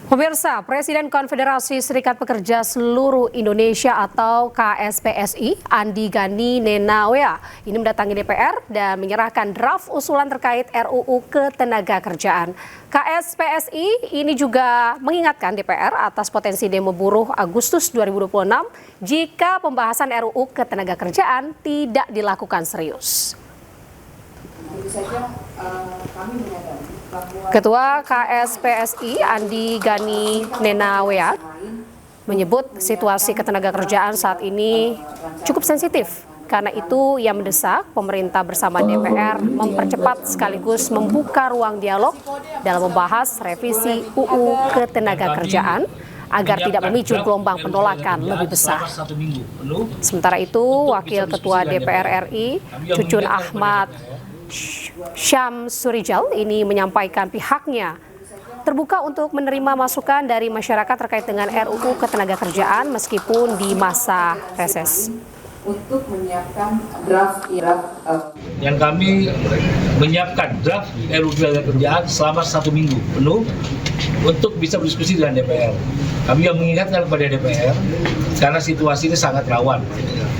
Pemirsa, Presiden Konfederasi Serikat Pekerja Seluruh Indonesia atau KSPSI, Andi Gani Nenawea, ini mendatangi DPR dan menyerahkan draft usulan terkait RUU Ketenagakerjaan. KSPSI ini juga mengingatkan DPR atas potensi demo buruh Agustus 2026 jika pembahasan RUU Ketenagakerjaan tidak dilakukan serius. Ketua KSPSI Andi Gani Nenawea menyebut situasi ketenagakerjaan saat ini cukup sensitif. Karena itu ia mendesak pemerintah bersama DPR mempercepat sekaligus membuka ruang dialog dalam membahas revisi UU Ketenagakerjaan agar tidak memicu gelombang penolakan lebih besar. Sementara itu, Wakil Ketua DPR RI Cucun Ahmad Syamsurijal ini menyampaikan pihaknya terbuka untuk menerima masukan dari masyarakat terkait dengan RUU Ketenagakerjaan meskipun di masa reses. Untuk menyiapkan draft yang kami menyiapkan draft RUU Ketenagakerjaan selama 1 minggu penuh untuk bisa berdiskusi dengan DPR. Kami yang mengingatkan kepada DPR karena situasi ini sangat rawan.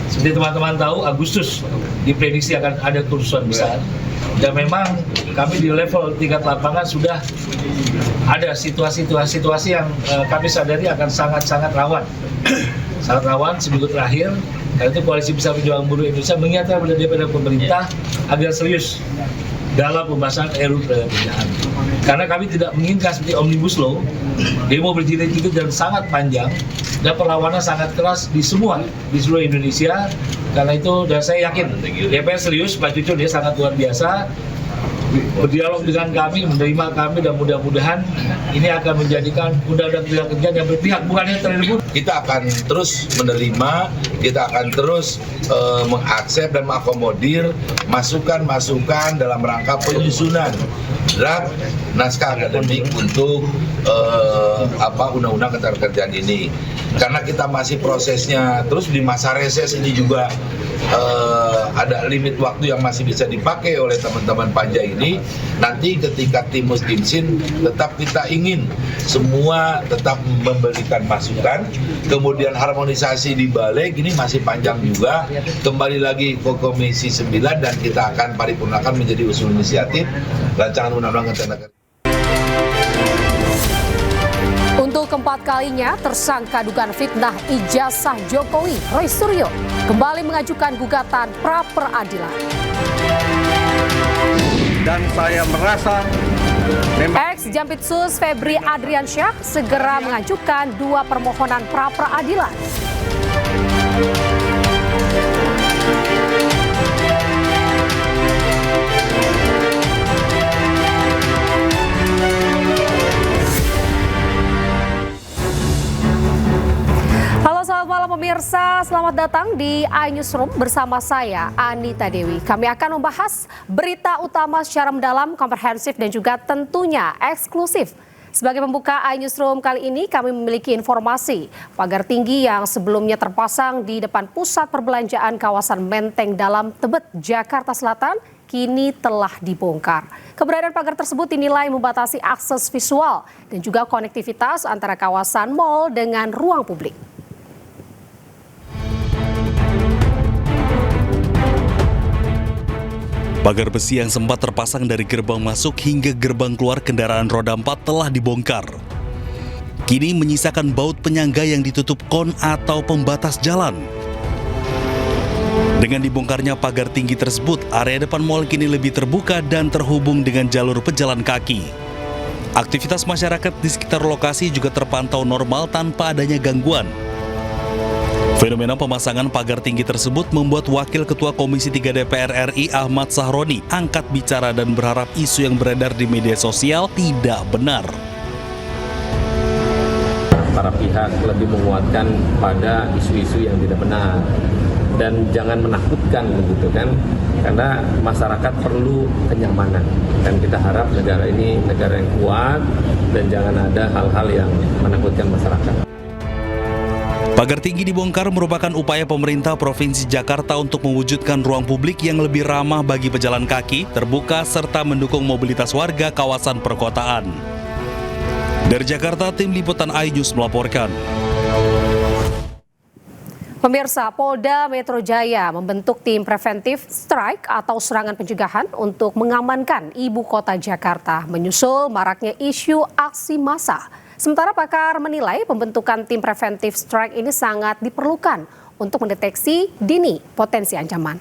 Seperti teman-teman tahu, Agustus diprediksi akan ada kerusuhan besar. Dan memang kami di level tingkat lapangan sudah ada situasi yang kami sadari akan sangat-sangat rawan. Sangat rawan seminggu terakhir. Karena itu Koalisi Besar Pejuang Buruh Indonesia mengingatkan kepada DPR dan pemerintah agar serius dalam pembahasan RUU Ketenagakerjaan. Karena kami tidak menginginkan seperti Omnibus Law, demo berjilid-jilid dan sangat panjang, dan perlawanan sangat keras di seluruh Indonesia. Karena itu, dan saya yakin DPR serius, Pak Cucun dia sangat luar biasa, berdialog dengan kami, menerima kami, dan mudah-mudahan ini akan menjadikan undang-undang ketenagakerjaan yang berpihak, bukan yang terlebih. Kita akan terus menerima, kita akan terus mengaksep dan mengakomodir masukan-masukan dalam rangka penyusunan draft naskah akademik untuk undang-undang ketenagakerjaan ini. Karena kita masih prosesnya, terus di masa reses ini juga ada limit waktu yang masih bisa dipakai oleh teman-teman panja ini. Nanti ketika timus timsin, tetap kita ingin semua tetap memberikan masukan, kemudian harmonisasi di balik ini masih panjang juga, kembali lagi ke Komisi 9 dan kita akan paripurnakan menjadi usul inisiatif rancangan undang-undang ketenagakerjaan. Untuk keempat kalinya, tersangka dugaan fitnah ijazah Jokowi, Roy Suryo, kembali mengajukan gugatan pra-peradilan. Dan saya merasa Ex-Jampitsus Febri Adriansyah segera mengajukan 2 permohonan pra-peradilan. Selamat malam pemirsa, selamat datang di iNewsroom bersama saya Anita Dewi. Kami akan membahas berita utama secara mendalam, komprehensif dan juga tentunya eksklusif. Sebagai pembuka iNewsroom kali ini kami memiliki informasi pagar tinggi yang sebelumnya terpasang di depan pusat perbelanjaan kawasan Menteng Dalam Tebet, Jakarta Selatan kini telah dibongkar. Keberadaan pagar tersebut dinilai membatasi akses visual dan juga konektivitas antara kawasan mal dengan ruang publik. Pagar besi yang sempat terpasang dari gerbang masuk hingga gerbang keluar kendaraan roda 4 telah dibongkar. Kini menyisakan baut penyangga yang ditutup kon atau pembatas jalan. Dengan dibongkarnya pagar tinggi tersebut, area depan mal kini lebih terbuka dan terhubung dengan jalur pejalan kaki. Aktivitas masyarakat di sekitar lokasi juga terpantau normal tanpa adanya gangguan. Fenomena pemasangan pagar tinggi tersebut membuat Wakil Ketua Komisi 3 DPR RI Ahmad Sahroni angkat bicara dan berharap isu yang beredar di media sosial tidak benar. Para pihak lebih menguatkan pada isu-isu yang tidak benar dan jangan menakutkan begitu kan, karena masyarakat perlu kenyamanan dan kita harap negara ini negara yang kuat dan jangan ada hal-hal yang menakutkan masyarakat. Pagar tinggi dibongkar merupakan upaya pemerintah Provinsi Jakarta untuk mewujudkan ruang publik yang lebih ramah bagi pejalan kaki, terbuka, serta mendukung mobilitas warga kawasan perkotaan. Dari Jakarta, tim liputan iNews melaporkan. Pemirsa, Polda Metro Jaya membentuk tim preventif strike atau serangan pencegahan untuk mengamankan ibu kota Jakarta menyusul maraknya isu aksi massa. Sementara pakar menilai pembentukan tim preventif strike ini sangat diperlukan untuk mendeteksi dini potensi ancaman.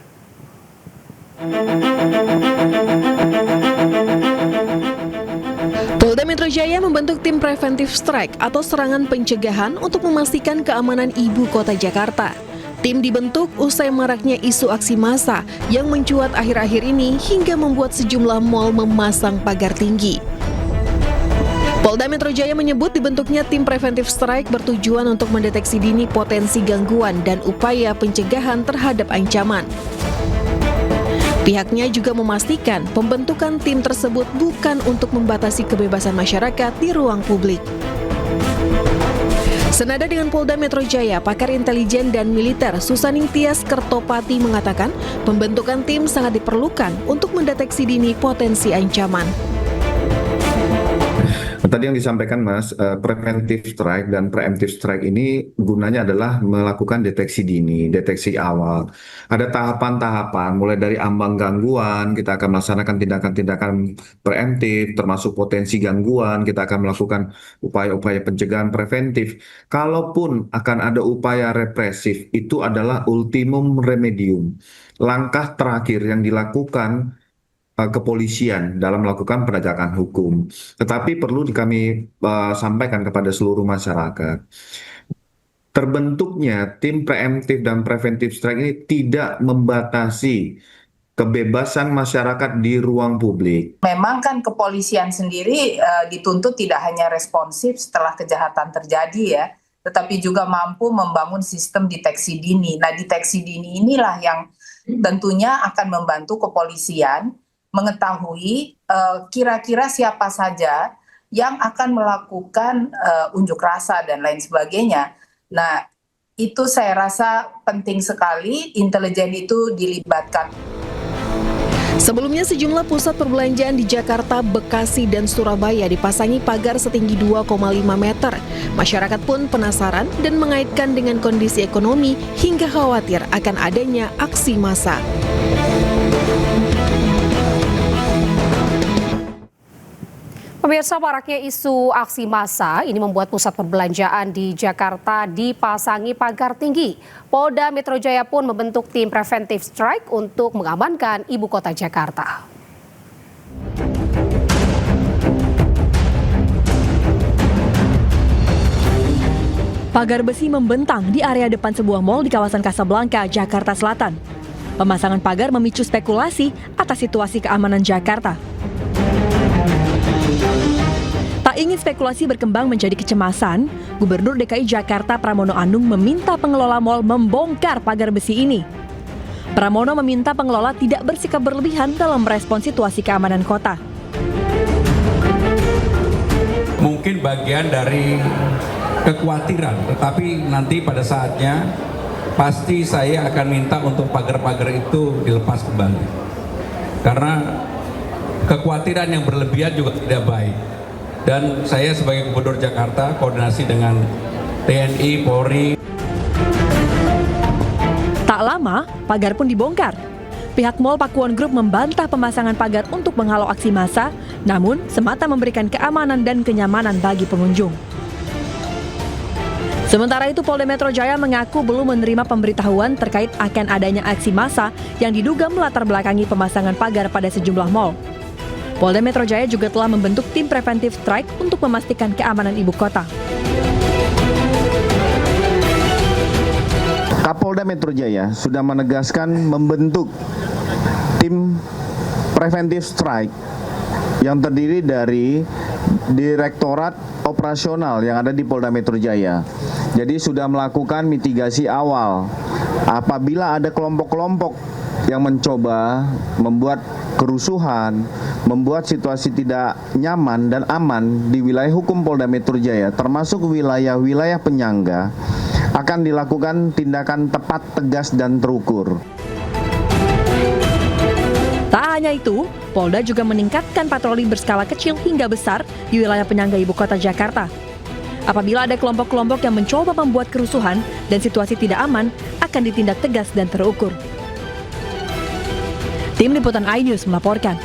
Polda Metro Jaya membentuk tim preventif strike atau serangan pencegahan untuk memastikan keamanan ibu kota Jakarta. Tim dibentuk usai maraknya isu aksi massa yang mencuat akhir-akhir ini hingga membuat sejumlah mal memasang pagar tinggi. Polda Metro Jaya menyebut dibentuknya tim preventif strike bertujuan untuk mendeteksi dini potensi gangguan dan upaya pencegahan terhadap ancaman. Pihaknya juga memastikan pembentukan tim tersebut bukan untuk membatasi kebebasan masyarakat di ruang publik. Senada dengan Polda Metro Jaya, pakar intelijen dan militer Susaning Tias Kertopati mengatakan pembentukan tim sangat diperlukan untuk mendeteksi dini potensi ancaman. Tadi yang disampaikan Mas, preventive strike dan preemptive strike ini gunanya adalah melakukan deteksi dini, deteksi awal. Ada tahapan-tahapan, mulai dari ambang gangguan, kita akan melaksanakan tindakan-tindakan preemptif, termasuk potensi gangguan, kita akan melakukan upaya-upaya pencegahan preventif. Kalaupun akan ada upaya represif, itu adalah ultimum remedium. Langkah terakhir yang dilakukan kepolisian dalam melakukan penegakan hukum. Tetapi perlu kami sampaikan kepada seluruh masyarakat, terbentuknya tim preemptif dan preventif strike ini tidak membatasi kebebasan masyarakat di ruang publik. Memang kan kepolisian sendiri dituntut tidak hanya responsif setelah kejahatan terjadi ya, tetapi juga mampu membangun sistem deteksi dini. Nah, deteksi dini inilah yang tentunya akan membantu kepolisian mengetahui kira-kira siapa saja yang akan melakukan unjuk rasa dan lain sebagainya. Nah, itu saya rasa penting sekali intelijen itu dilibatkan. Sebelumnya sejumlah pusat perbelanjaan di Jakarta, Bekasi, dan Surabaya dipasangi pagar setinggi 2,5 meter. Masyarakat pun penasaran dan mengaitkan dengan kondisi ekonomi hingga khawatir akan adanya aksi massa. Pemirsa, maraknya isu aksi massa ini membuat pusat perbelanjaan di Jakarta dipasangi pagar tinggi. Polda Metro Jaya pun membentuk tim preventive strike untuk mengamankan ibu kota Jakarta. Pagar besi membentang di area depan sebuah mal di kawasan Kasablanka, Jakarta Selatan. Pemasangan pagar memicu spekulasi atas situasi keamanan Jakarta. Tak ingin spekulasi berkembang menjadi kecemasan, Gubernur DKI Jakarta Pramono Anung meminta pengelola mal membongkar pagar besi ini. Pramono meminta pengelola tidak bersikap berlebihan dalam merespon situasi keamanan kota. Mungkin bagian dari kekhawatiran, tetapi nanti pada saatnya pasti saya akan minta untuk pagar-pagar itu dilepas kembali. Karena kekhawatiran yang berlebihan juga tidak baik. Dan saya sebagai Gubernur Jakarta koordinasi dengan TNI, Polri. Tak lama, pagar pun dibongkar. Pihak Mall Pakuwon Group membantah pemasangan pagar untuk menghalau aksi massa, namun semata memberikan keamanan dan kenyamanan bagi pengunjung. Sementara itu, Polda Metro Jaya mengaku belum menerima pemberitahuan terkait akan adanya aksi massa yang diduga melatar belakangi pemasangan pagar pada sejumlah mal. Polda Metro Jaya juga telah membentuk tim preventive strike untuk memastikan keamanan ibu kota. Kapolda Metro Jaya sudah menegaskan membentuk tim preventive strike yang terdiri dari Direktorat Operasional yang ada di Polda Metro Jaya. Jadi sudah melakukan mitigasi awal apabila ada kelompok-kelompok yang mencoba membuat kerusuhan, membuat situasi tidak nyaman dan aman di wilayah hukum Polda Metro Jaya, termasuk wilayah-wilayah penyangga, akan dilakukan tindakan tepat, tegas, dan terukur. Tak hanya itu, Polda juga meningkatkan patroli berskala kecil hingga besar di wilayah penyangga ibu kota Jakarta. Apabila ada kelompok-kelompok yang mencoba membuat kerusuhan dan situasi tidak aman, akan ditindak tegas dan terukur. Tim Liputan iNews melaporkan.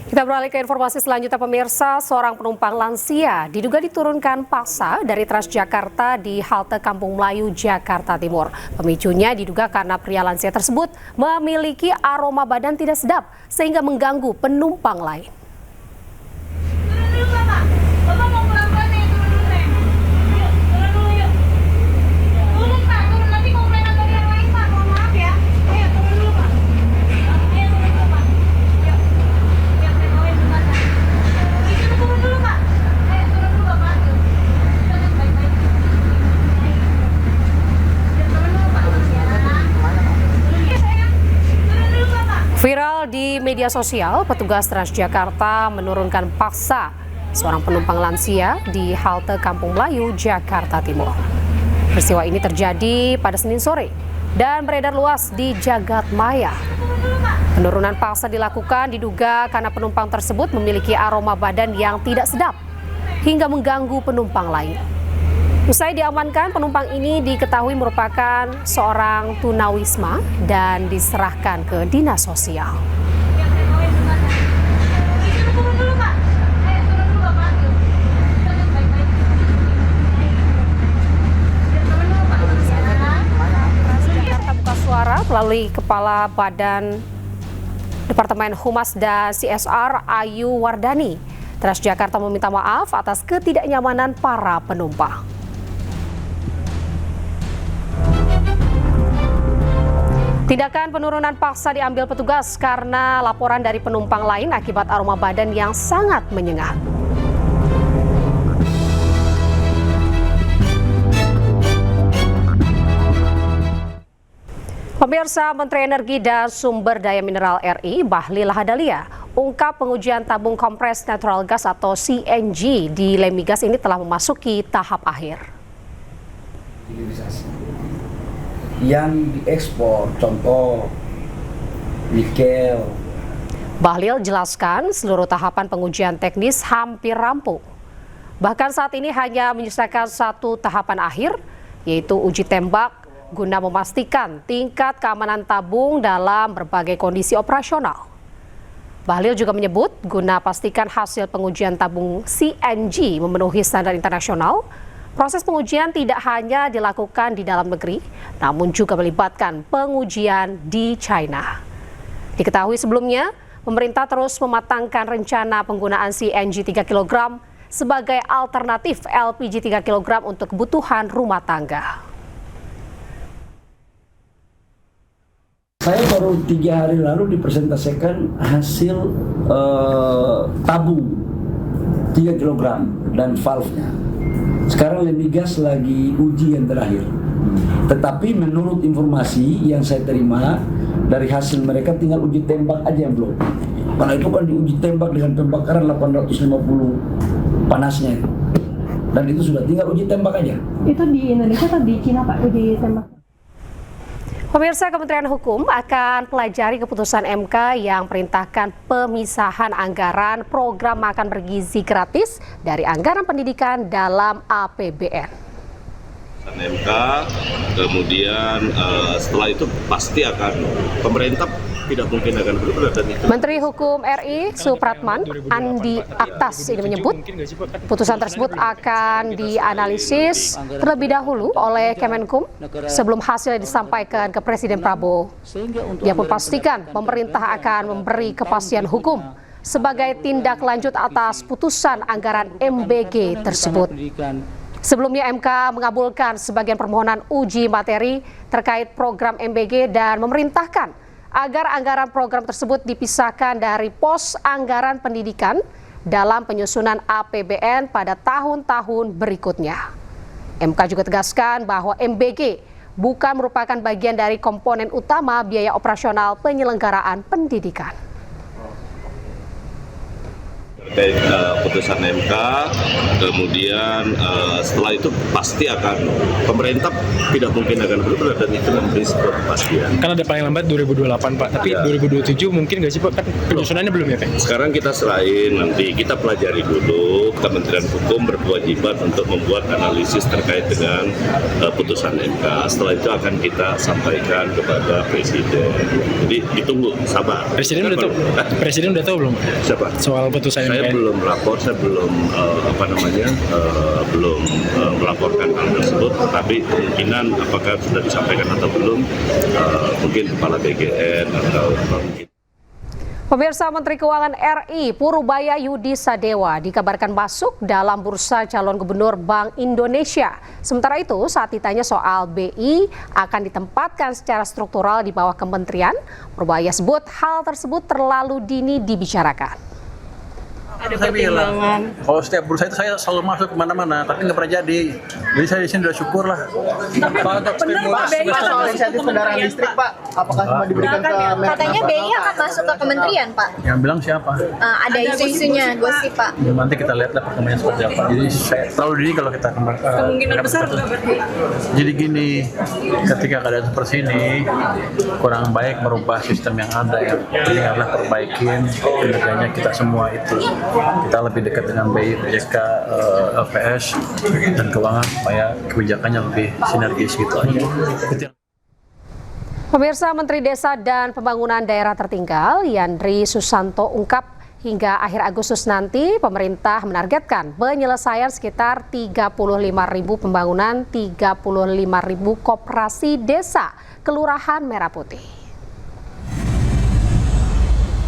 Kita beralih ke informasi selanjutnya pemirsa, seorang penumpang lansia diduga diturunkan paksa dari Transjakarta di halte Kampung Melayu, Jakarta Timur. Pemicunya diduga karena pria lansia tersebut memiliki aroma badan tidak sedap sehingga mengganggu penumpang lain. Viral di media sosial, petugas Transjakarta menurunkan paksa seorang penumpang lansia di halte Kampung Melayu, Jakarta Timur. Peristiwa ini terjadi pada Senin sore dan beredar luas di jagat maya. Penurunan paksa dilakukan diduga karena penumpang tersebut memiliki aroma badan yang tidak sedap hingga mengganggu penumpang lain. Usai diamankan, penumpang ini diketahui merupakan seorang tunawisma dan diserahkan ke dinas sosial. Transjakarta buka suara melalui Kepala Badan Departemen Humas dan CSR Ayu Wardani. Transjakarta meminta maaf atas ketidaknyamanan para penumpang. Tindakan penurunan paksa diambil petugas karena laporan dari penumpang lain akibat aroma badan yang sangat menyengat. Pemirsa, Menteri Energi dan Sumber Daya Mineral RI Bahlil Lahadalia ungkap pengujian tabung kompres natural gas atau CNG di Lemigas ini telah memasuki tahap akhir. Yang diekspor, contoh nikel. Bahlil jelaskan seluruh tahapan pengujian teknis hampir rampung. Bahkan saat ini hanya menyisakan satu tahapan akhir, yaitu uji tembak guna memastikan tingkat keamanan tabung dalam berbagai kondisi operasional. Bahlil juga menyebut guna pastikan hasil pengujian tabung CNG memenuhi standar internasional, proses pengujian tidak hanya dilakukan di dalam negeri, namun juga melibatkan pengujian di China. Diketahui sebelumnya, pemerintah terus mematangkan rencana penggunaan CNG 3 kg sebagai alternatif LPG 3 kg untuk kebutuhan rumah tangga. Saya baru 3 hari lalu dipresentasikan hasil tabung 3 kg dan valve-nya. Sekarang Lemigas lagi uji yang terakhir. Tetapi menurut informasi yang saya terima dari hasil mereka tinggal uji tembak aja yang belum. Karena itu kan diuji tembak dengan pembakaran 850 panasnya itu. Dan itu sudah tinggal uji tembak aja. Itu di Indonesia atau di Cina Pak uji tembak? Pemirsa, Kementerian Hukum akan pelajari keputusan MK yang perintahkan pemisahan anggaran program makan bergizi gratis dari anggaran pendidikan dalam APBN. MK, kemudian setelah itu pasti akan pemerintah tidak mungkin akan berubah dan itu. Menteri Hukum RI Supratman Andi Aktas ini menyebut putusan tersebut akan dianalisis terlebih dahulu oleh Kemenkum sebelum hasilnya disampaikan ke Presiden Prabowo. Dia pun pastikan pemerintah akan memberi kepastian hukum sebagai tindak lanjut atas putusan anggaran MBG tersebut. Sebelumnya MK mengabulkan sebagian permohonan uji materi terkait program MBG dan memerintahkan agar anggaran program tersebut dipisahkan dari pos anggaran pendidikan dalam penyusunan APBN pada tahun-tahun berikutnya. MK juga tegaskan bahwa MBG bukan merupakan bagian dari komponen utama biaya operasional penyelenggaraan pendidikan. Terkait putusan MK, kemudian setelah itu pasti akan pemerintah tidak mungkin akan berubah dan itu memberi sebuah kepastian. Kan ada paling lambat 2028 Pak, tapi 2027 mungkin nggak sih Pak? Kan penyusunannya belum ya Pak? Sekarang kita serahin, nanti kita pelajari dulu. Kementerian Hukum berkewajiban untuk membuat analisis terkait dengan putusan MK. Setelah itu akan kita sampaikan kepada Presiden. Jadi ditunggu, sabar. Presiden udah tahu belum? Siapa? Soal putusan MK. Saya belum lapor, saya belum belum melaporkan hal tersebut. Tapi kemungkinan apakah sudah disampaikan atau belum, mungkin Kepala BGN atau mungkin. Pemirsa, Menteri Keuangan RI Purubaya Yudi Sadewa dikabarkan masuk dalam bursa calon gubernur Bank Indonesia. Sementara itu, saat ditanya soal BI akan ditempatkan secara struktural di bawah kementerian, Purubaya sebut hal tersebut terlalu dini dibicarakan. Ada pertimbangan. Kalau setiap bursa itu saya selalu masuk kemana-mana, tapi nggak pernah jadi. Jadi saya di sini udah syukur lah. Pak, soal insentif kendaraan listrik Pak, apakah cuma diberikan ke Katanya BI akan masuk ke kementerian Pak. Yang bilang siapa? Ada isu-isunya, gosip Pak. Nanti kita lihat lah perkembangannya seperti apa. Jadi saya terlalu dini kalau kita Kemungkinan besar nggak berarti. Jadi gini, ketika keadaan seperti ini kurang baik merubah sistem yang ada ya. Jadi harus perbaikin kinerjanya kita semua itu. Kita lebih dekat dengan BI, PJK, LPS, dan keuangan supaya kebijakannya lebih sinergis gitu aja. Pemirsa, Menteri Desa dan Pembangunan Daerah Tertinggal Yandri Susanto ungkap hingga akhir Agustus nanti pemerintah menargetkan penyelesaian sekitar 35.000 pembangunan 35.000 koperasi desa Kelurahan Merah Putih.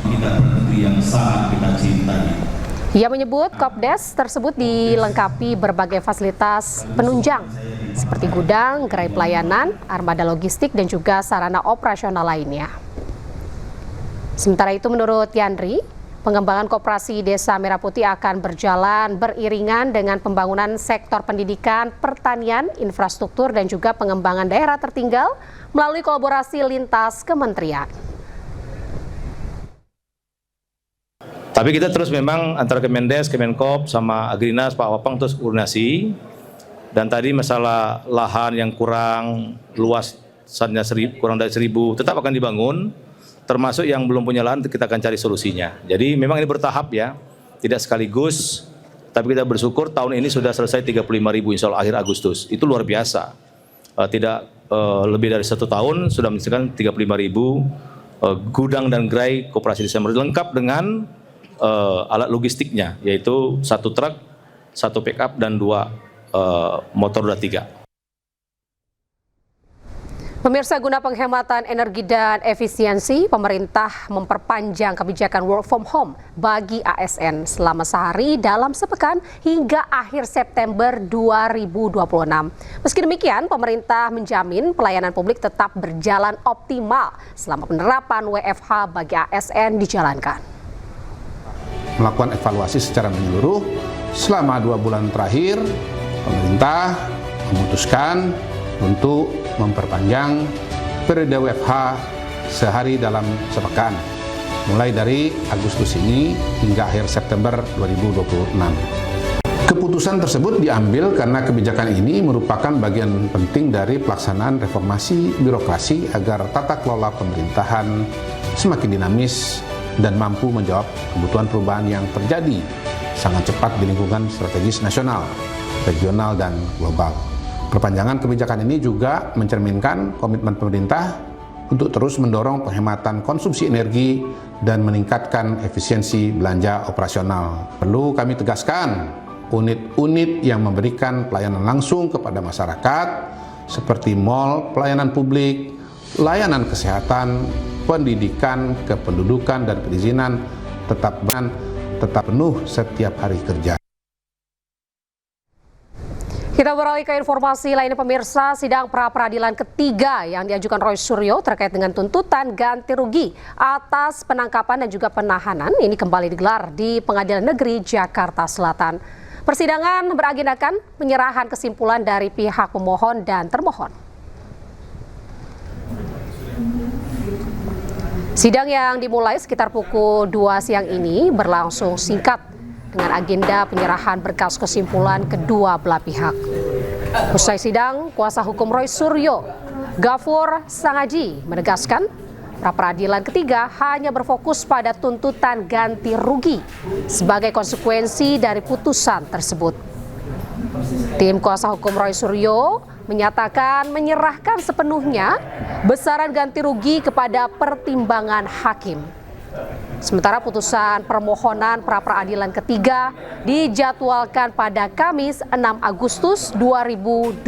Kita negeri yang sangat kita cintai. Ia menyebut Kopdes tersebut dilengkapi berbagai fasilitas penunjang seperti gudang, gerai pelayanan, armada logistik, dan juga sarana operasional lainnya. Sementara itu menurut Yandri, pengembangan koperasi Desa Merah Putih akan berjalan beriringan dengan pembangunan sektor pendidikan, pertanian, infrastruktur, dan juga pengembangan daerah tertinggal melalui kolaborasi lintas kementerian. Tapi kita terus memang antara Kemendes, Kemenkop, sama Agrinas, Pak Wapang terus koordinasi. Dan tadi masalah lahan yang kurang luas, kurang dari 1.000, tetap akan dibangun. Termasuk yang belum punya lahan kita akan cari solusinya. Jadi memang ini bertahap ya, tidak sekaligus. Tapi kita bersyukur tahun ini sudah selesai 35.000 insya Allah akhir Agustus. Itu luar biasa. Tidak lebih dari 1 tahun sudah menyelesaikan 35.000 gudang dan gerai koperasi desa lengkap dengan alat logistiknya, yaitu 1 truk, 1 pickup, dan 2 motor roda 3. Pemirsa, guna penghematan energi dan efisiensi, pemerintah memperpanjang kebijakan work from home bagi ASN selama sehari dalam sepekan hingga akhir September 2026. Meski demikian, pemerintah menjamin pelayanan publik tetap berjalan optimal selama penerapan WFH bagi ASN dijalankan. Melakukan evaluasi secara menyeluruh selama 2 bulan terakhir, pemerintah memutuskan untuk memperpanjang periode WFH sehari dalam sepekan mulai dari Agustus ini hingga akhir September 2026. Keputusan tersebut diambil karena kebijakan ini merupakan bagian penting dari pelaksanaan reformasi birokrasi agar tata kelola pemerintahan semakin dinamis dan mampu menjawab kebutuhan perubahan yang terjadi sangat cepat di lingkungan strategis nasional, regional, dan global. Perpanjangan kebijakan ini juga mencerminkan komitmen pemerintah untuk terus mendorong penghematan konsumsi energi dan meningkatkan efisiensi belanja operasional. Perlu kami tegaskan, unit-unit yang memberikan pelayanan langsung kepada masyarakat seperti mal, pelayanan publik, layanan kesehatan, pendidikan, kependudukan, dan perizinan tetap penuh setiap hari kerja. Kita beralih ke informasi lainnya, pemirsa. Sidang pra-peradilan ketiga yang diajukan Roy Suryo terkait dengan tuntutan ganti rugi atas penangkapan dan juga penahanan ini kembali digelar di Pengadilan Negeri Jakarta Selatan. Persidangan beragendakan penyerahan kesimpulan dari pihak pemohon dan termohon. Sidang yang dimulai sekitar pukul 2 siang ini berlangsung singkat. dengan agenda penyerahan berkas kesimpulan kedua belah pihak. Usai sidang, kuasa hukum Roy Suryo, Ghafur Sangaji, menegaskan pra-peradilan ketiga hanya berfokus pada tuntutan ganti rugi sebagai konsekuensi dari putusan tersebut. Tim kuasa hukum Roy Suryo menyatakan menyerahkan sepenuhnya besaran ganti rugi kepada pertimbangan hakim. Sementara putusan permohonan pra-peradilan ketiga dijadwalkan pada Kamis 6 Agustus 2026.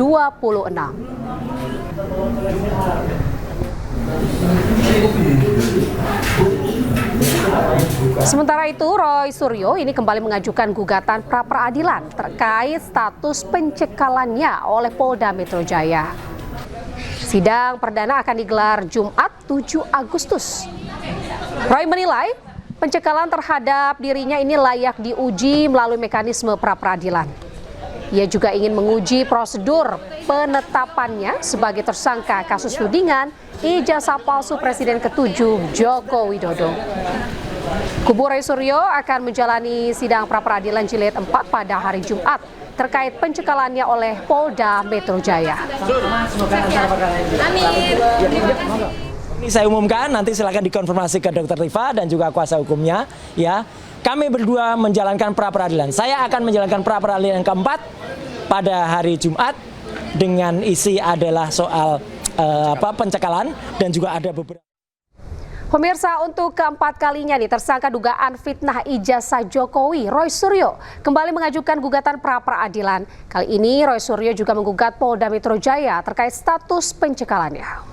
Sementara itu, Roy Suryo ini kembali mengajukan gugatan pra-peradilan terkait status pencekalannya oleh Polda Metro Jaya. Sidang perdana akan digelar Jumat 7 Agustus. Roy menilai pencekalan terhadap dirinya ini layak diuji melalui mekanisme pra-peradilan. Ia juga ingin menguji prosedur penetapannya sebagai tersangka kasus tudingan ijazah palsu Presiden ke-7 Joko Widodo. Kubu Roy Suryo akan menjalani sidang pra-peradilan jilid 4 pada hari Jumat terkait pencekalannya oleh Polda Metro Jaya. Ini saya umumkan, nanti silakan dikonfirmasi ke Dr. Rifa dan juga kuasa hukumnya. Ya, kami berdua menjalankan pra-peradilan. Saya akan menjalankan pra-peradilan keempat pada hari Jumat dengan isi adalah soal pencekalan dan juga ada beberapa. Pemirsa, untuk keempat kalinya nih tersangka dugaan fitnah ijazah Jokowi, Roy Suryo, kembali mengajukan gugatan pra-peradilan. Kali ini Roy Suryo juga menggugat Polda Metro Jaya terkait status pencekalannya.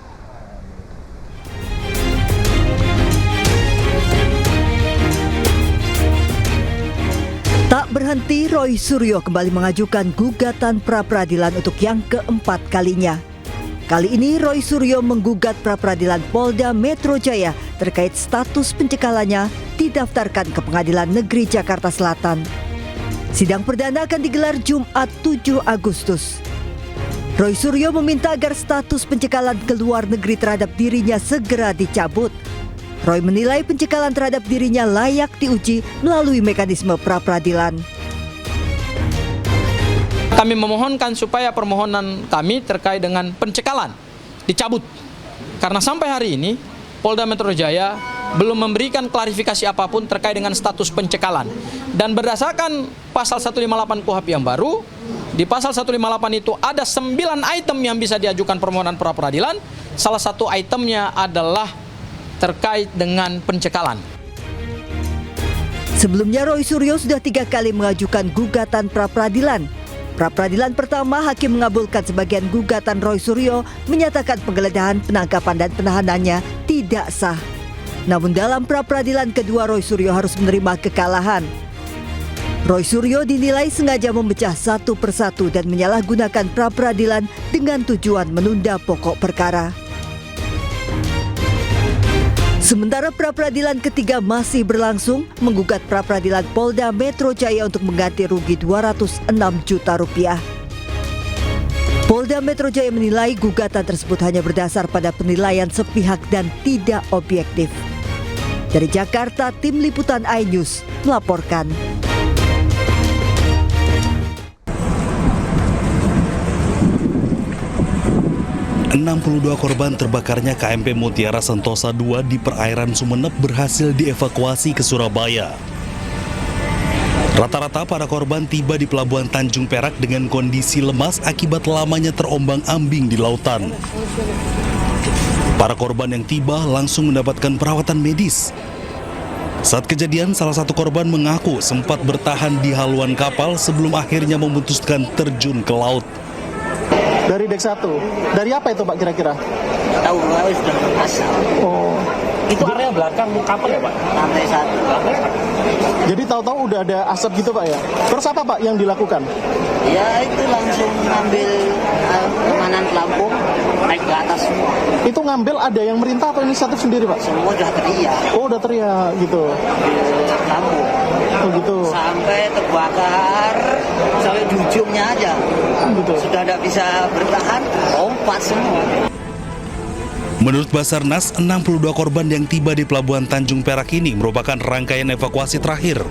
Tak berhenti, Roy Suryo kembali mengajukan gugatan pra-peradilan untuk yang keempat kalinya. Kali ini Roy Suryo menggugat pra-peradilan Polda Metro Jaya terkait status pencekalannya didaftarkan ke Pengadilan Negeri Jakarta Selatan. Sidang perdana akan digelar Jumat 7 Agustus. Roy Suryo meminta agar status pencekalan ke luar negeri terhadap dirinya segera dicabut. Roy menilai pencekalan terhadap dirinya layak diuji melalui mekanisme pra-peradilan. Kami memohonkan supaya permohonan kami terkait dengan pencekalan dicabut. Karena sampai hari ini Polda Metro Jaya belum memberikan klarifikasi apapun terkait dengan status pencekalan. Dan berdasarkan pasal 158 KUHP yang baru, di pasal 158 itu ada 9 item yang bisa diajukan permohonan pra-peradilan. Salah satu itemnya adalah terkait dengan pencekalan. Sebelumnya Roy Suryo sudah 3 kali mengajukan gugatan pra-peradilan. Pra-peradilan pertama, hakim mengabulkan sebagian gugatan Roy Suryo, menyatakan penggeledahan, penangkapan dan penahanannya tidak sah. Namun dalam pra-peradilan kedua, Roy Suryo harus menerima kekalahan. Roy Suryo dinilai sengaja memecah satu persatu dan menyalahgunakan pra-peradilan dengan tujuan menunda pokok perkara. Sementara pra-peradilan ketiga masih berlangsung, menggugat pra-peradilan Polda Metro Jaya untuk mengganti rugi 206 juta rupiah. Polda Metro Jaya menilai gugatan tersebut hanya berdasar pada penilaian sepihak dan tidak objektif. Dari Jakarta, tim liputan iNews melaporkan. 62 korban terbakarnya KMP Mutiara Sentosa II di perairan Sumeneb berhasil dievakuasi ke Surabaya. Rata-rata para korban tiba di Pelabuhan Tanjung Perak dengan kondisi lemas akibat lamanya terombang-ambing di lautan. Para korban yang tiba langsung mendapatkan perawatan medis. Saat kejadian, salah satu korban mengaku sempat bertahan di haluan kapal sebelum akhirnya memutuskan terjun ke laut. Dari dek 1. Dari apa itu Pak kira-kira? Tahu sudah asap. Oh. Itu area belakang kapal ya Pak? Lantai 1. Jadi tahu-tahu udah ada asap gitu Pak ya? Terus apa Pak yang dilakukan? Ya itu langsung ngambil penganan pelampung, naik ke atas semua. Itu ngambil ada yang merintah atau inisiatif sendiri Pak? Semua udah teriak. Oh udah teriak gitu? Pelampung. Oh gitu? Sampai terbakar, sampai di ujungnya aja. Gitu. Sudah tidak bisa bertahan, lompat semua. Menurut Basarnas, 62 korban yang tiba di Pelabuhan Tanjung Perak ini merupakan rangkaian evakuasi terakhir.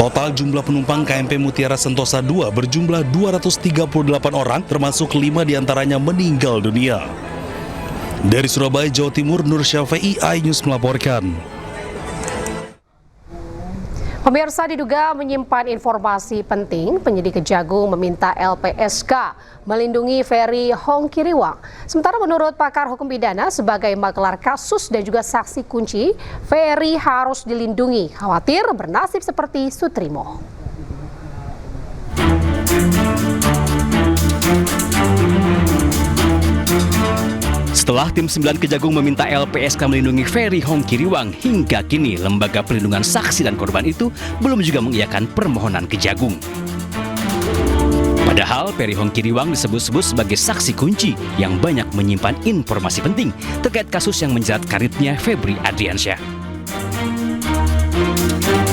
Total jumlah penumpang KMP Mutiara Sentosa II berjumlah 238 orang, termasuk 5 diantaranya meninggal dunia. Dari Surabaya, Jawa Timur, Nur Syafi'i, iNews melaporkan. Pemirsa, diduga menyimpan informasi penting, penyidik Kejagung meminta LPSK melindungi Ferry Hongkiriwang. Sementara menurut pakar hukum pidana sebagai maklar kasus dan juga saksi kunci, Ferry harus dilindungi, khawatir bernasib seperti Sutrimo. Setelah tim 9 Kejagung meminta LPSK melindungi Ferry Hongkiriwang, hingga kini Lembaga Perlindungan Saksi dan Korban itu belum juga mengiyakan permohonan Kejagung. Padahal Ferry Hongkiriwang disebut-sebut sebagai saksi kunci yang banyak menyimpan informasi penting terkait kasus yang menjerat karirnya Febri Adriansyah.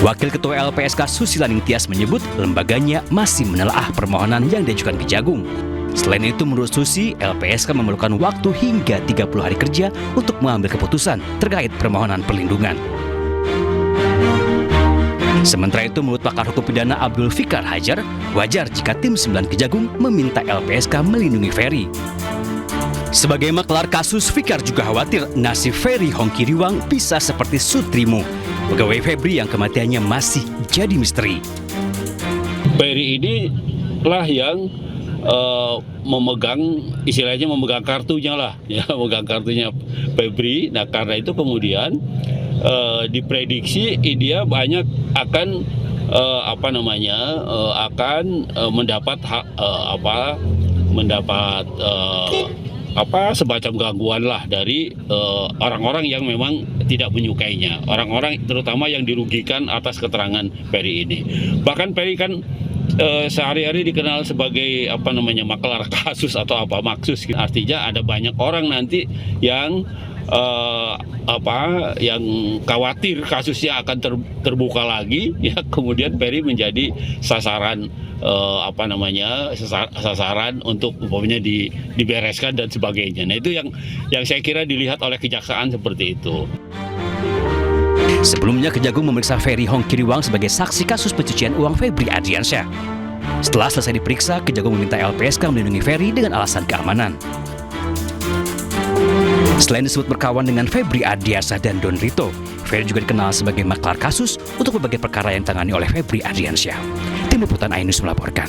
Wakil Ketua LPSK Susilaning Tias menyebut lembaganya masih menelaah permohonan yang diajukan Kejagung. Selain itu, menurut Susi, LPSK memerlukan waktu hingga 30 hari kerja untuk mengambil keputusan terkait permohonan perlindungan. Sementara itu, menurut pakar hukum pidana Abdul Fikar Hajar, wajar jika tim 9 Kejagung meminta LPSK melindungi Ferry. Sebagai maklar kasus, Fikar juga khawatir nasib Ferry Hongkiriwang bisa seperti Sutrimo, pegawai Febri yang kematiannya masih jadi misteri. Ferry ini lah yang memegang, istilahnya memegang kartunya lah, ya, memegang kartunya Febri. Nah, karena itu kemudian diprediksi dia banyak akan mendapat semacam gangguan lah dari orang-orang yang memang tidak menyukainya, orang-orang terutama yang dirugikan atas keterangan Ferry ini. Bahkan Ferry kan sehari-hari dikenal sebagai maklar kasus atau maksus. Artinya ada banyak orang nanti yang yang khawatir kasusnya akan terbuka lagi, ya, kemudian Ferry menjadi sasaran sasaran untuk umpamanya dibereskan dan sebagainya. Nah, itu yang saya kira dilihat oleh kejaksaan seperti itu. Sebelumnya, Kejagung memeriksa Ferry Hongkiriwang sebagai saksi kasus pencucian uang Febri Adriansyah. Setelah selesai diperiksa, Kejagung meminta LPSK melindungi Ferry dengan alasan keamanan. Selain disebut berkawan dengan Febri Adriansyah dan Don Rito, Ferry juga dikenal sebagai maklar kasus untuk berbagai perkara yang ditangani oleh Febri Adriansyah. Tim Liputan iNews melaporkan.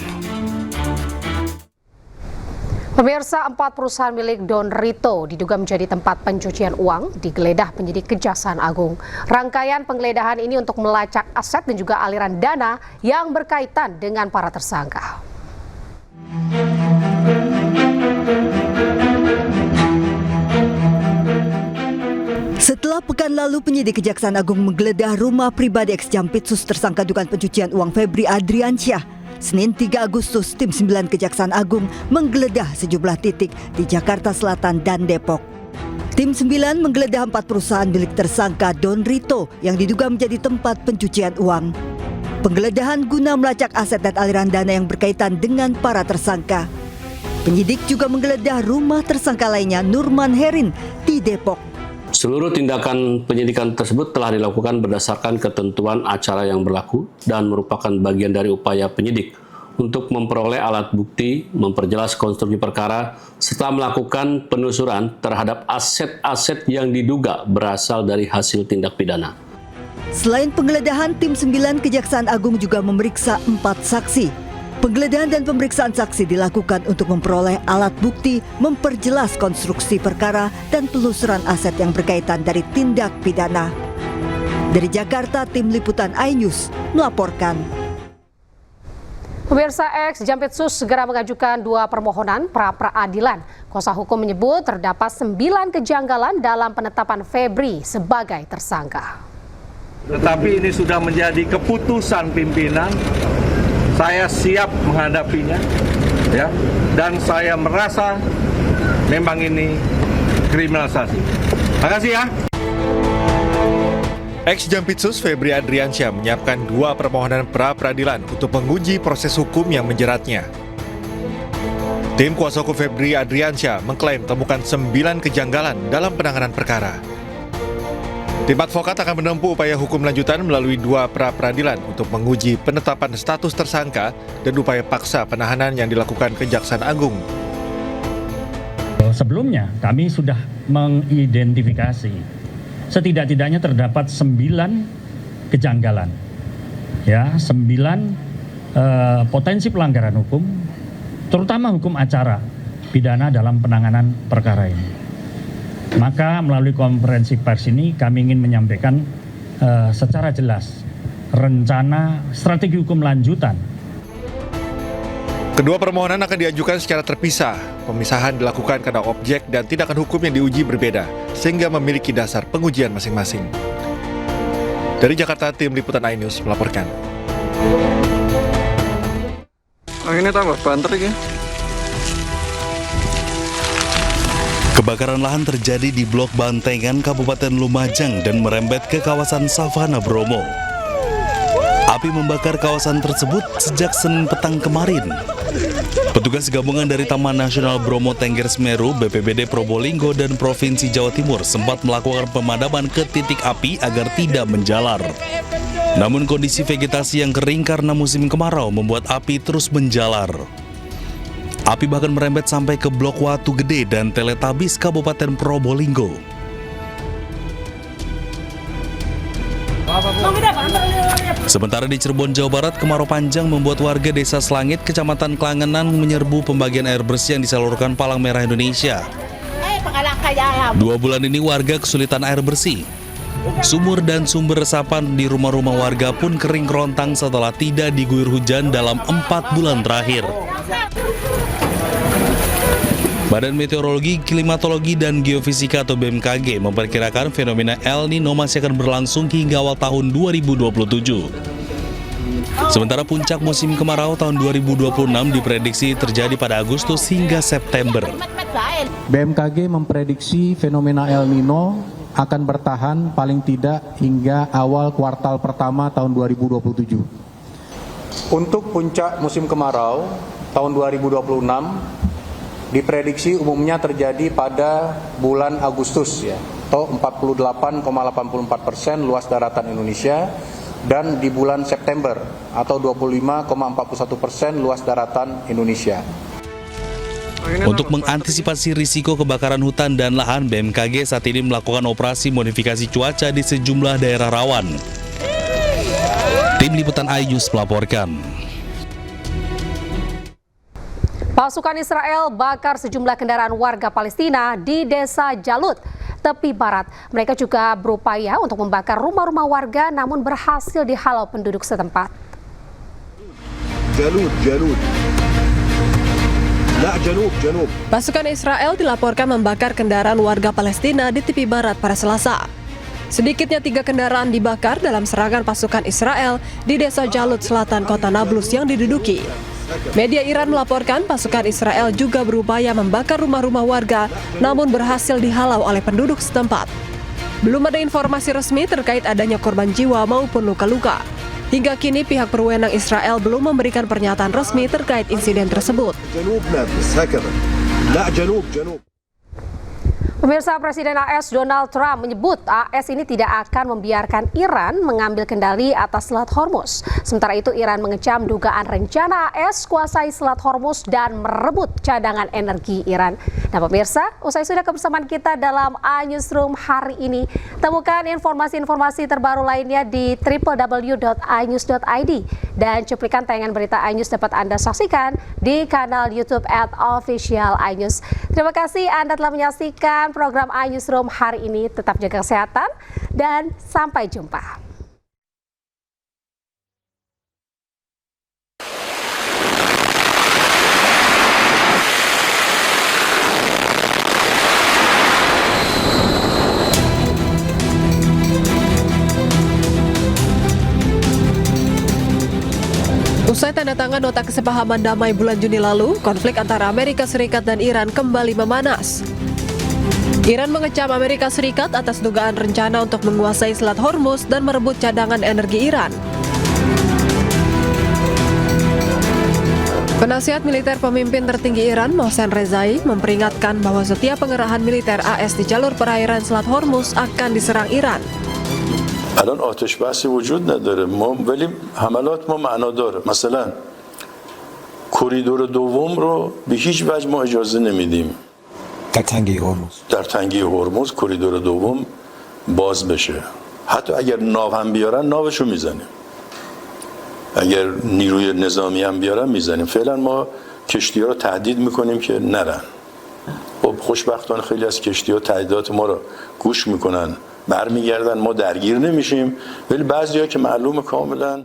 Pemirsa, 4 perusahaan milik Don Rito diduga menjadi tempat pencucian uang digeledah penyidik Kejaksaan Agung. Rangkaian penggeledahan ini untuk melacak aset dan juga aliran dana yang berkaitan dengan para tersangka. Setelah pekan lalu penyidik Kejaksaan Agung menggeledah rumah pribadi ex-Jampitsus tersangka dugaan pencucian uang Febri Adriansyah, Senin 3 Agustus, tim 9 Kejaksaan Agung menggeledah sejumlah titik di Jakarta Selatan dan Depok. Tim 9 menggeledah 4 perusahaan milik tersangka Don Rito yang diduga menjadi tempat pencucian uang. Penggeledahan guna melacak aset dan aliran dana yang berkaitan dengan para tersangka. Penyidik juga menggeledah rumah tersangka lainnya, Nurman Herin, di Depok. Seluruh tindakan penyidikan tersebut telah dilakukan berdasarkan ketentuan acara yang berlaku dan merupakan bagian dari upaya penyidik untuk memperoleh alat bukti, memperjelas konstruksi perkara, serta melakukan penelusuran terhadap aset-aset yang diduga berasal dari hasil tindak pidana. Selain penggeledahan, tim 9 Kejaksaan Agung juga memeriksa 4 saksi. Penggeledahan dan pemeriksaan saksi dilakukan untuk memperoleh alat bukti, memperjelas konstruksi perkara, dan penelusuran aset yang berkaitan dari tindak pidana. Dari Jakarta, tim Liputan iNews melaporkan. Pemirsa, ex-Jampitsus segera mengajukan 2 permohonan pra-peradilan. Kuasa hukum menyebut terdapat 9 kejanggalan dalam penetapan Febri sebagai tersangka. Tetapi ini sudah menjadi keputusan pimpinan. Saya siap menghadapinya, ya, dan saya merasa memang ini kriminalisasi. Terima kasih ya. Ex-Jampitsus Febri Adriansyah menyiapkan 2 permohonan pra-peradilan untuk menguji proses hukum yang menjeratnya. Tim kuasa hukum Febri Adriansyah mengklaim temukan 9 kejanggalan dalam penanganan perkara. Tim advokat akan menempuh upaya hukum lanjutan melalui 2 pra-peradilan untuk menguji penetapan status tersangka dan upaya paksa penahanan yang dilakukan Kejaksaan Agung. Sebelumnya kami sudah mengidentifikasi setidak-tidaknya terdapat 9 kejanggalan, ya 9 potensi pelanggaran hukum, terutama hukum acara pidana dalam penanganan perkara ini. Maka melalui konferensi pers ini kami ingin menyampaikan secara jelas rencana strategi hukum lanjutan. Kedua permohonan akan diajukan secara terpisah. Pemisahan dilakukan karena objek dan tindakan hukum yang diuji berbeda, sehingga memiliki dasar pengujian masing-masing. Dari Jakarta, tim Liputan iNews melaporkan. Ini tambah banter ya. Kebakaran lahan terjadi di Blok Bantengan, Kabupaten Lumajang dan merembet ke kawasan Savana Bromo. Api membakar kawasan tersebut sejak Senin petang kemarin. Petugas gabungan dari Taman Nasional Bromo Tengger Semeru, BPBD Probolinggo dan Provinsi Jawa Timur sempat melakukan pemadaman ke titik api agar tidak menjalar. Namun kondisi vegetasi yang kering karena musim kemarau membuat api terus menjalar. Api bahkan merembet sampai ke Blok Watu Gede dan Teletabis Kabupaten Probolinggo. Sementara di Cirebon, Jawa Barat, kemarau panjang membuat warga Desa Selangit, Kecamatan Klangenan menyerbu pembagian air bersih yang disalurkan Palang Merah Indonesia. 2 bulan ini warga kesulitan air bersih. Sumur dan sumber resapan di rumah-rumah warga pun kering kerontang setelah tidak diguyur hujan dalam 4 bulan terakhir. Badan Meteorologi, Klimatologi, dan Geofisika atau BMKG memperkirakan fenomena El Nino masih akan berlangsung hingga awal tahun 2027. Sementara puncak musim kemarau tahun 2026 diprediksi terjadi pada Agustus hingga September. BMKG memprediksi fenomena El Nino akan bertahan paling tidak hingga awal kuartal pertama tahun 2027. Untuk puncak musim kemarau tahun 2026 diprediksi umumnya terjadi pada bulan Agustus ya, atau 48,84% luas daratan Indonesia, dan di bulan September atau 25,41% luas daratan Indonesia. Untuk mengantisipasi risiko kebakaran hutan dan lahan, BMKG saat ini melakukan operasi modifikasi cuaca di sejumlah daerah rawan. Tim Liputan iNews melaporkan. Pasukan Israel bakar sejumlah kendaraan warga Palestina di Desa Jalut, tepi barat. Mereka juga berupaya untuk membakar rumah-rumah warga namun berhasil dihalau penduduk setempat. Jalut. Pasukan Israel dilaporkan membakar kendaraan warga Palestina di tepi barat pada Selasa. Sedikitnya 3 kendaraan dibakar dalam serangan pasukan Israel di Desa Jalut Selatan kota Nablus yang diduduki. Media Iran melaporkan pasukan Israel juga berupaya membakar rumah-rumah warga namun berhasil dihalau oleh penduduk setempat. Belum ada informasi resmi terkait adanya korban jiwa maupun luka-luka. Hingga kini pihak berwenang Israel belum memberikan pernyataan resmi terkait insiden tersebut. Pemirsa, Presiden AS Donald Trump menyebut AS ini tidak akan membiarkan Iran mengambil kendali atas Selat Hormuz. Sementara itu Iran mengecam dugaan rencana AS kuasai Selat Hormuz dan merebut cadangan energi Iran. Nah pemirsa, usai sudah kebersamaan kita dalam iNewsroom hari ini. Temukan informasi-informasi terbaru lainnya di www.inews.id. Dan cuplikan tayangan berita iNews dapat Anda saksikan di kanal YouTube @official iNews. Terima kasih Anda telah menyaksikan program iNewsroom hari ini. Tetap jaga kesehatan dan sampai jumpa. Usai tanda tangan nota kesepahaman damai bulan Juni lalu, konflik antara Amerika Serikat dan Iran kembali memanas. Iran mengecam Amerika Serikat atas dugaan rencana untuk menguasai Selat Hormuz dan merebut cadangan energi Iran. Penasihat militer pemimpin tertinggi Iran, Mohsen Rezai, memperingatkan bahwa setiap pengerahan militer AS di jalur perairan Selat Hormuz akan diserang Iran. الان آتش بحثی وجود نداره ولی حملات ما معنا داره. مثلا کریدور دوم رو به هیچ وجه ما اجازه نمیدیم در تنگه هرمز کریدور دوم باز بشه. حتی اگر ناو هم بیارن ناوشو میزنیم، اگر نیروی نظامی هم بیارن میزنیم. فعلا ما کشتی ها رو تهدید میکنیم که نرن. خب خوشبختانه خیلی از کشتی ها تهدیدات ما رو گوش میکنن، برمیگردن، ما درگیر نمیشیم. ولی بعضی ها که معلومه کاملا